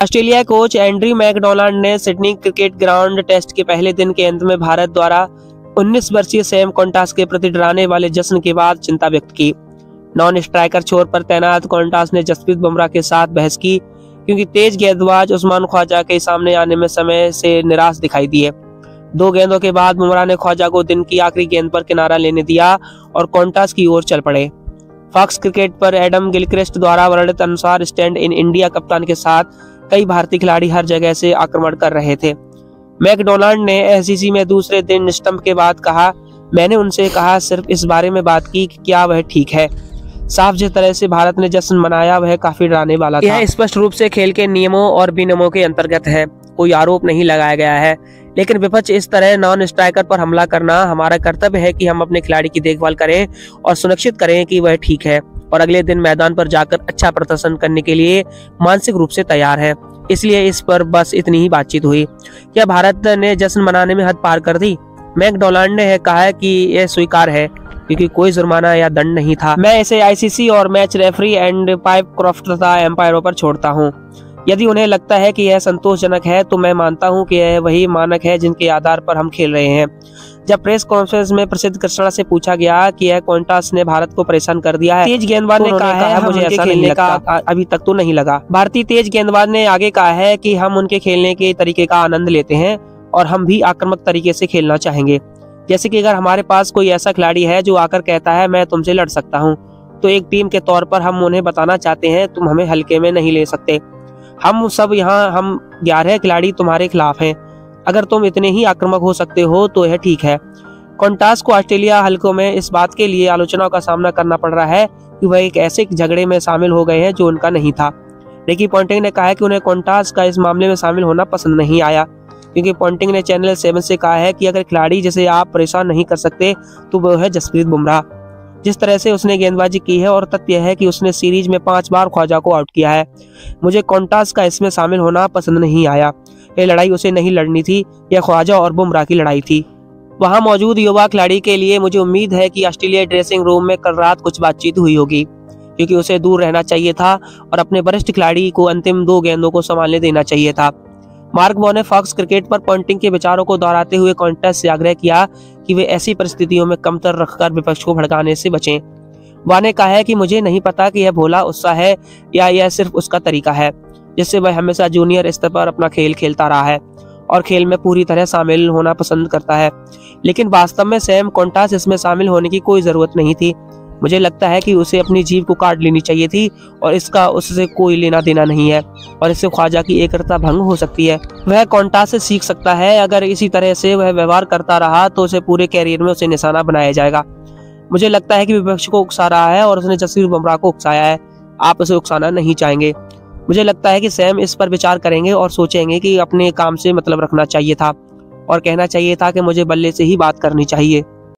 Australia coach Andrew McDonald ने Sydney cricket ground test के पहले दिन के अंत में भारत द्वारा 19 वर्षीय सैम कोंटास के प्रति डराने वाले जश्न के बाद चिंता व्यक्त की। नॉन स्ट्राइकर छोर पर तैनात कोंटास ने जसप्रीत बुमराह के साथ बहस की, क्योंकि तेज गेंदबाज उस्मान ख्वाजा के सामने आने में समय से निराश दिखाई दिए। 2 गेंदों के बाद बुमराह ने ख्वाजा को दिन की आखिरी गेंद पर किनारा लेने दिया और कोंटास की ओर चल पड़े। फॉक्स क्रिकेट पर एडम गिलक्रिस्ट द्वारा वर्णित अनुसार स्टैंड इन इंडिया कप्तान के साथ कई भारतीय खिलाड़ी हर जगह से आक्रमण कर रहे थे। मैकडोनाल्ड ने एससीसी में दूसरे दिन स्टंप के बाद कहा, मैंने उनसे कहा, सिर्फ इस बारे में बात की कि क्या वह ठीक है। साफ जिस तरह से भारत ने जश्न मनाया वह काफी डराने वाला था। यह स्पष्ट रूप से खेल के नियमों और विनियमों के अंतर्गत है, कोई आरोप नहीं लगाया गया है। लेकिन विपक्ष इस तरह नॉन स्ट्राइकर पर हमला करना, हमारा कर्तव्य है कि हम अपने खिलाड़ी की देखभाल करें और सुनिश्चित करें कि वह ठीक है और अगले दिन मैदान पर जाकर अच्छा प्रदर्शन करने के लिए मानसिक रूप से तैयार है। इसलिए इस पर बस इतनी ही बातचीत हुई। क्या भारत ने जश्न मनाने में हद पार कर दी? मैकडोनाल्ड ने कहा है कि यह स्वीकार है, क्योंकि कोई जुर्माना या दंड नहीं था। मैं इसे आईसीसी और match referee and Pycroft तथा एम्पायरों पर छोड़ता हूँ। यदि उन्हें लगता है कि यह संतोषजनक है तो मैं मानता हूं कि यह वही मानक है जिनके आधार पर हम खेल रहे हैं। जब प्रेस कॉन्फ्रेंस में प्रसिद्ध कृष्णा से पूछा गया कि यह कोंटास ने भारत को परेशान कर दिया है, तेज गेंदबाज ने कहा है, मुझे ऐसा नहीं लगा, अभी तक तो नहीं लगा। भारतीय तेज गेंदबाज ने आगे कहा है कि हम उनके खेलने के तरीके का आनंद लेते हैं और हम भी आक्रामक तरीके से खेलना चाहेंगे। जैसे कि अगर हमारे पास कोई ऐसा खिलाड़ी है जो आकर कहता है मैं तुमसे लड़ सकता हूँ, तो एक टीम के तौर पर हम उन्हें बताना चाहते हैं तुम हमें हल्के में नहीं ले सकते। हम सब यहाँ, हम 11 खिलाड़ी तुम्हारे खिलाफ हैं। अगर तुम इतने ही आक्रामक हो सकते हो तो यह ठीक है। कोंटास को ऑस्ट्रेलिया हलकों में इस बात के लिए आलोचनाओं का सामना करना पड़ रहा है कि वह एक ऐसे झगड़े में शामिल हो गए हैं जो उनका नहीं था। रिकी पॉन्टिंग ने कहा है कि उन्हें कोंटास का इस मामले में शामिल होना पसंद नहीं आया, क्योंकि पॉन्टिंग ने चैनल 7 से कहा है कि अगर खिलाड़ी जिसे आप परेशान नहीं कर सकते तो वह है जसप्रीत बुमराह। जिस तरह से उसने गेंदबाजी की है और तथ्य है कि उसने सीरीज में 5 बार ख्वाजा को आउट किया है, मुझे कोंटास का इसमें शामिल होना पसंद नहीं आया। यह लड़ाई उसे नहीं लड़नी थी, यह ख्वाजा और बुमराह की लड़ाई थी। वहां मौजूद युवा खिलाड़ी के लिए मुझे उम्मीद है कि ऑस्ट्रेलिया ड्रेसिंग रूम में कल रात कुछ बातचीत हुई होगी, क्योंकि उसे दूर रहना चाहिए था और अपने वरिष्ठ खिलाड़ी को अंतिम 2 गेंदों को संभालने देना चाहिए था। मार्क वॉ ने फॉक्स क्रिकेट पर पॉन्टिंग के विचारों को दोहराते हुए कोंटास से आग्रह किया कि वे ऐसी परिस्थितियों में कमतर रखकर विपक्ष को भड़काने से बचें। वॉ ने कहा है कि मुझे नहीं पता कि यह भोला उत्साह है या यह सिर्फ उसका तरीका है, जिससे वह हमेशा जूनियर स्तर पर अपना खेल खेलता रहा है और खेल में पूरी तरह शामिल होना पसंद करता है। लेकिन वास्तव में सैम कोंटास इसमें शामिल होने की कोई जरूरत नहीं थी। मुझे लगता है कि उसे अपनी जीभ को काट लेनी चाहिए थी और इसका उससे कोई लेना देना नहीं है और इससे ख्वाजा की एकता भंग हो सकती है। वह कोंटास से सीख सकता है। अगर इसी तरह से वह व्यवहार करता रहा तो उसे पूरे कैरियर में उसे निशाना बनाया जाएगा। मुझे लगता है कि विपक्ष को उकसा रहा है और उसने जसप्रीत बुमराह को उकसाया है। आप उसे उकसाना नहीं चाहेंगे। मुझे लगता है कि सैम इस पर विचार करेंगे और सोचेंगे कि अपने काम से मतलब रखना चाहिए था और कहना चाहिए था कि मुझे बल्ले से ही बात करनी चाहिए।